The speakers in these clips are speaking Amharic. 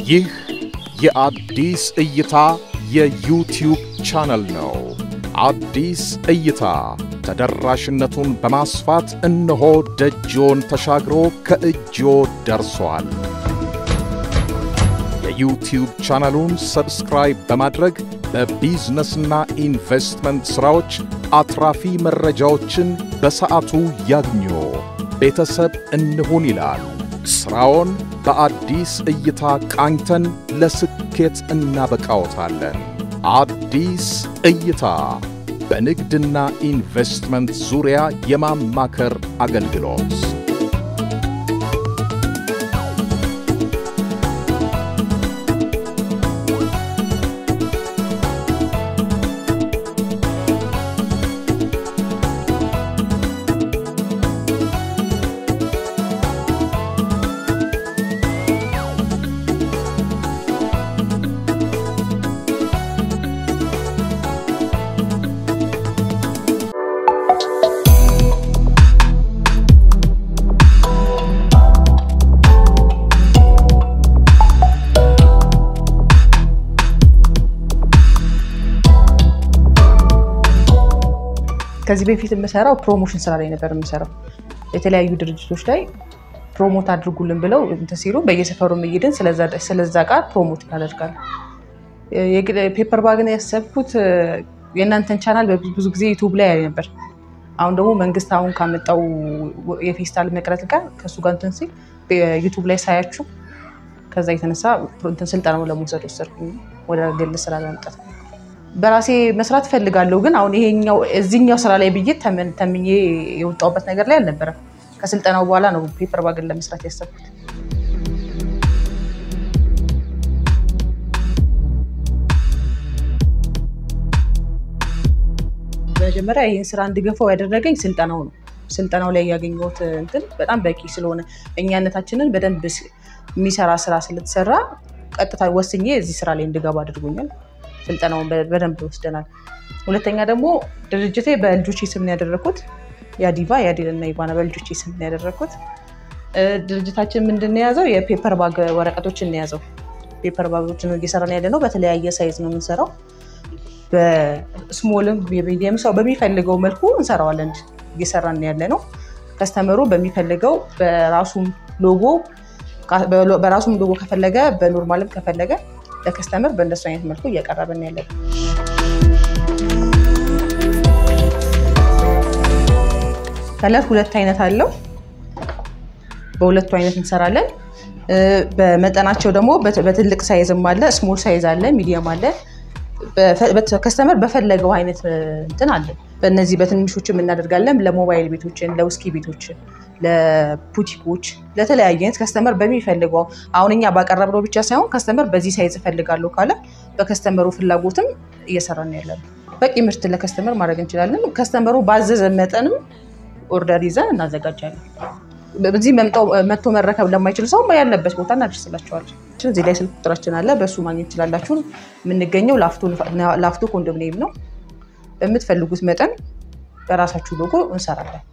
ይህ የአዲስ እይታ የዩቲዩብ ቻናል ነው። አዲስ እይታ ተደራሽነቱን በማስፋት እነሆ ደጆን ተሻግሮ ከእጆ ደርሷል። የዩቲዩብ ቻናሉን ሰብስክራይብ በማድረግ በቢዝነስና ኢንቨስትመንት ስራዎች አትራፊ መረጃዎችን በሰዓቱ ያግኙ። ቤተሰብ እንሁን ይላል። ስራውን በአዲስ እይታ ቃኝተን ለስኬት እናበቃዎታለን። አዲስ እይታ በንግድና ኢንቨስትመንት ዙሪያ የማማከር አገልግሎት። ከዚህ በፊት የምሰራው ፕሮሞሽን ስራ ላይ ነበር የምሰራው። የተለያዩ ድርጅቶች ላይ ፕሮሞት አድርጉልን ብለው ሲሉ በየሰፈሩ መይደን ስለዛ ቃል ፕሮሞት ያደርጋል። የፔፐር ባግን ያሰብኩት የእናንተን ቻናል ብዙ ጊዜ ዩቲዩብ ላይ ያለ ነበር። አሁን ደግሞ መንግስት አሁን ካመጣው የፌስታል መቅረት ጋር ከሱ ጋር እንትን ሲል ዩቲዩብ ላይ ሳያችሁ ከዛ የተነሳ ስልጠናው ለመውሰድ ወሰድኩኝ ወደ ግል ስራ ለመምጣት። በራሴ መስራት ፈልጋለሁ ግን አሁን ይሄኛው እዚህኛው ስራ ላይ ብዬ ተምኜ የወጣውበት ነገር ላይ አልነበረም። ከስልጠናው በኋላ ነው ፔፐር ባግን ለመስራት ያሰብኩት። በመጀመሪያ ይሄን ስራ እንድገፋው ያደረገኝ ስልጠናው ነው። ስልጠናው ላይ ያገኘሁት እንትን በጣም በቂ ስለሆነ እኛነታችንን በደንብ የሚሰራ ስራ ስለተሰራ ቀጥታ ወስኜ እዚህ ስራ ላይ እንድገባ አድርጎኛል። ስልጠናውን በደንብ ወስደናል። ሁለተኛ ደግሞ ድርጅቴ በልጆቼ ስም ነው ያደረኩት። ያዲቫ ያዲልና ይባና በልጆቼ ስም ነው ያደረኩት። ድርጅታችን ምንድነው ያዘው? የፔፐር ባግ ወረቀቶችን ነው ያዘው። ፔፐር ባጎችን እየሰራን ያለነው በተለያየ ሳይዝ ነው የምንሰራው። በስሞልም በሚዲየም ሰው በሚፈልገው መልኩ እንሰራዋለን። እየሰራን ያለነው ከስተመሩ በሚፈልገው በራሱም ሎጎ ከፈለገ በኖርማልም ከፈለገ ለከስተመር በእንደሱ አይነት መልኩ እያቀረበን ያለው። ከለር ሁለት አይነት አለው። በሁለቱ አይነት እንሰራለን። በመጠናቸው ደግሞ በትልቅ ሳይዝም አለ፣ ስሞል ሳይዝ አለ፣ ሚዲየም አለ። ከስተመር በፈለገው አይነት እንትን አለ። በእነዚህ በትንሾችም እናደርጋለን። ለሞባይል ቤቶችን፣ ለውስኪ ቤቶችን፣ ለፑቲኮች፣ ለተለያየ አይነት ከስተመር በሚፈልገው አሁን እኛ ባቀረብነው ብቻ ሳይሆን ከስተመር በዚህ ሳይዝ ፈልጋለሁ ካለ በከስተመሩ ፍላጎትም እየሰራን ያለን። በቂ ምርት ለከስተመር ማድረግ እንችላለን። ከስተመሩ ባዘዘ መጠንም ኦርደር ይዘን እናዘጋጃለን። በዚህ መጥቶ መረከብ ለማይችል ሰው ያለበት ቦታ እናደርስላቸዋለን። እዚህ ላይ ስልክ ቁጥራችን አለ፣ በሱ ማግኘት ትችላላችሁ። የምንገኘው ላፍቶ ኮንዶሚኒየም ነው። በምትፈልጉት መጠን በራሳችሁ ሎጎ እንሰራለን።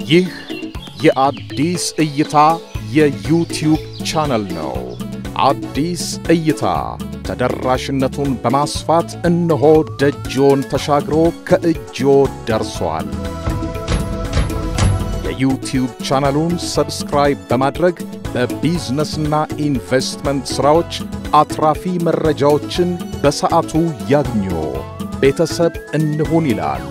ይህ የአዲስ እይታ የዩቲዩብ ቻናል ነው። አዲስ እይታ ተደራሽነቱን በማስፋት እነሆ ደጆን ተሻግሮ ከእጆ ደርሷል። የዩቲዩብ ቻናሉን ሰብስክራይብ በማድረግ በቢዝነስና ኢንቨስትመንት ስራዎች አትራፊ መረጃዎችን በሰዓቱ ያግኙ። ቤተሰብ እንሁን ይላል።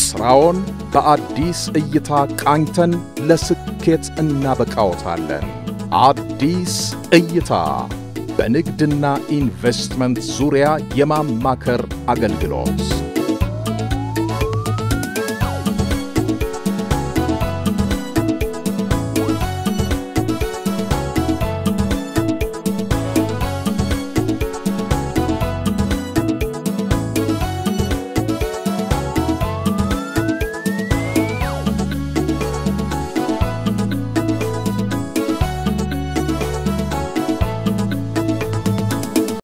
ስራውን በአዲስ እይታ ቃኝተን ለስኬት እናበቃዎታለን። አዲስ እይታ በንግድና ኢንቨስትመንት ዙሪያ የማማከር አገልግሎት።